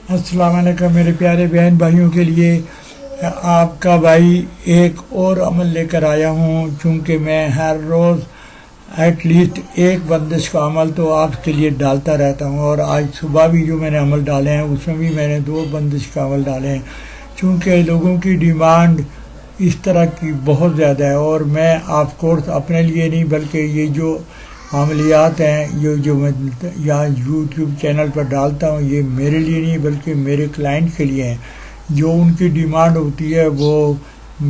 السلام علیکم میرے پیارے بہن بھائیوں کے لیے آپ کا بھائی ایک اور عمل لے کر آیا ہوں، چونکہ میں ہر روز ایٹ لیسٹ ایک بندش کا عمل تو آپ کے لیے ڈالتا رہتا ہوں، اور آج صبح بھی جو میں نے عمل ڈالے ہیں اس میں بھی میں نے 2 بندش کا عمل ڈالے ہیں، چونکہ لوگوں کی ڈیمانڈ اس طرح کی بہت زیادہ ہے۔ اور میں آف کورس اپنے لیے نہیں بلکہ یہ جو عملیات ہیں یہ جو میں یہاں یوٹیوب چینل پر ڈالتا ہوں یہ میرے لیے نہیں بلکہ میرے کلائنٹ کے لیے ہیں۔ جو ان کی ڈیمانڈ ہوتی ہے وہ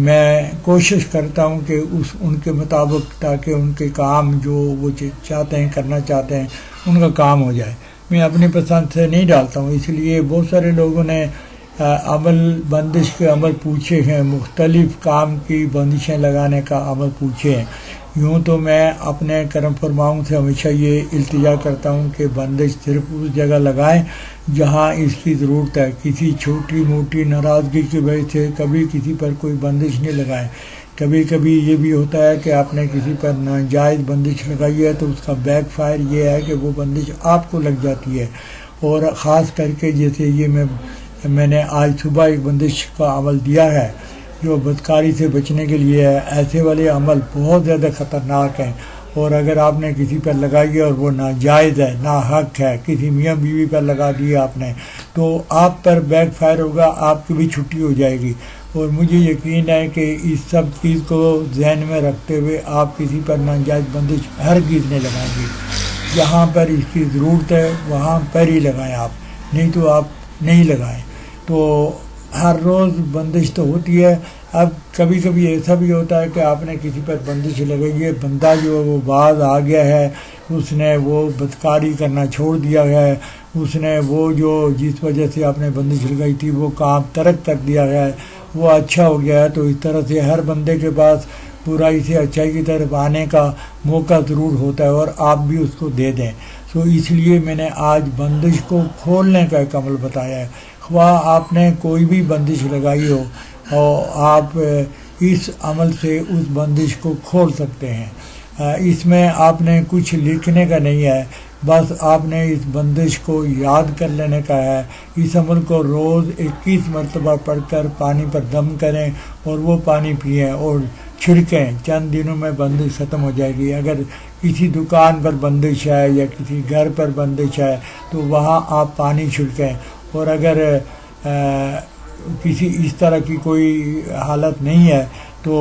میں کوشش کرتا ہوں کہ ان کے مطابق تاکہ ان کے کام جو وہ چاہتے ہیں کرنا چاہتے ہیں ان کا کام ہو جائے۔ میں اپنی پسند سے نہیں ڈالتا ہوں، اس لیے بہت سارے لوگوں نے عمل بندش کے عمل پوچھے ہیں، مختلف کام کی بندشیں لگانے کا عمل پوچھے ہیں۔ یوں تو میں اپنے کرم فرماؤں سے ہمیشہ یہ التجا کرتا ہوں کہ بندش صرف اس جگہ لگائیں جہاں اس کی ضرورت ہے، کسی چھوٹی موٹی ناراضگی کی وجہ سے کبھی کسی پر کوئی بندش نہیں لگائیں۔ کبھی کبھی یہ بھی ہوتا ہے کہ آپ نے کسی پر ناجائز بندش لگائی ہے تو اس کا بیک فائر یہ ہے کہ وہ بندش آپ کو لگ جاتی ہے، اور خاص کر کے جیسے یہ میں نے آج صبح ایک بندش کا عمل دیا ہے جو بدکاری سے بچنے کے لیے ہے۔ ایسے والے عمل بہت زیادہ خطرناک ہیں، اور اگر آپ نے کسی پر لگائی ہے اور وہ ناجائز ہے، ناحق ہے، کسی میاں بیوی پر لگا دی آپ نے تو آپ پر بیک فائر ہوگا، آپ کی بھی چھٹی ہو جائے گی۔ اور مجھے یقین ہے کہ اس سب چیز کو ذہن میں رکھتے ہوئے آپ کسی پر ناجائز بندش ہرگز نہیں لگائیں گے۔ جہاں پر اس کی ضرورت ہے وہاں پر ہی لگائیں آپ، نہیں تو آپ نہیں لگائیں۔ تو ہر روز بندش تو ہوتی ہے، اب کبھی کبھی ایسا بھی ہوتا ہے کہ آپ نے کسی پر بندش لگائی ہے، بندہ جو ہے وہ باز آ گیا ہے، اس نے وہ بدکاری کرنا چھوڑ دیا ہے، اس نے وہ جو جس وجہ سے آپ نے بندش لگائی تھی وہ کام ترک کر دیا ہے، وہ اچھا ہو گیا ہے۔ تو اس طرح سے ہر بندے کے پاس برائی سے اچھائی کی طرف آنے کا موقع ضرور ہوتا ہے، اور آپ بھی اس کو دے دیں۔ تو اس لیے میں نے آج بندش کو کھولنے کا ایک عمل بتایا ہے۔ خواہ آپ نے کوئی بھی بندش لگائی ہو اور آپ اس عمل سے اس بندش کو کھول سکتے ہیں۔ اس میں آپ نے کچھ لکھنے کا نہیں ہے، بس آپ نے اس بندش کو یاد کر لینے کا ہے۔ اس عمل کو روز 21 مرتبہ پڑھ کر پانی پر دم کریں اور وہ پانی پئیں اور چھڑکیں، چند دنوں میں بندش ختم ہو جائے گی۔ اگر کسی دکان پر بندش ہے یا کسی گھر پر بندش ہے تو وہاں آپ پانی چھڑکیں، اور اگر کسی اس طرح کی کوئی حالت نہیں ہے تو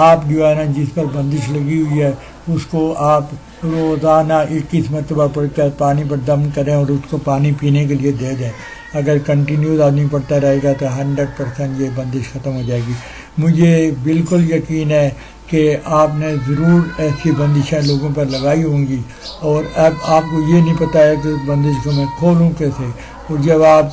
آپ جو ہے نا جس پر بندش لگی ہوئی ہے اس کو آپ روزانہ 21 مرتبہ پڑھ کر پانی پر دم کریں اور اس کو پانی پینے کے لیے دے دیں۔ اگر کنٹینیوز آدمی پڑھتا رہے گا تو 100% یہ بندش ختم ہو جائے گی۔ مجھے بالکل یقین ہے کہ آپ نے ضرور ایسی بندشیں لوگوں پر لگائی ہوں گی، اور اب آپ کو یہ نہیں پتہ ہے کہ اس بندش کو میں کھولوں کیسے، اور جب آپ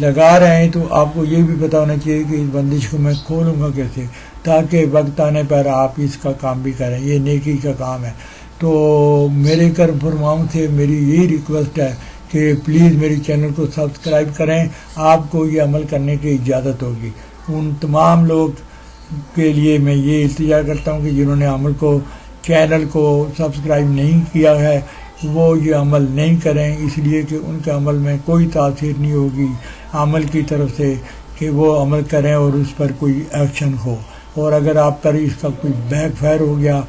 لگا رہے ہیں تو آپ کو یہ بھی پتہ ہونا چاہیے کہ اس بندش کو میں کھولوں گا کیسے، تاکہ وقت آنے پر آپ اس کا کام بھی کریں۔ یہ نیکی کا کام ہے۔ تو میرے کرم فرماؤں سے میری یہی ریکویسٹ ہے کہ پلیز میری چینل کو سبسکرائب کریں، آپ کو یہ عمل کرنے کی اجازت ہوگی۔ ان تمام لوگ کے لیے میں یہ التجا کرتا ہوں کہ جنہوں نے چینل کو سبسکرائب نہیں کیا ہے وہ یہ عمل نہیں کریں، اس لیے کہ ان کے عمل میں کوئی تاثیر نہیں ہوگی عمل کی طرف سے کہ وہ عمل کریں اور اس پر کوئی ایکشن ہو، اور اگر آپ پر اس کا کوئی بیک فائر ہو گیا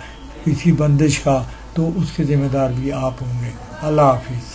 کسی بندش کا تو اس کے ذمہ دار بھی آپ ہوں گے۔ اللہ حافظ۔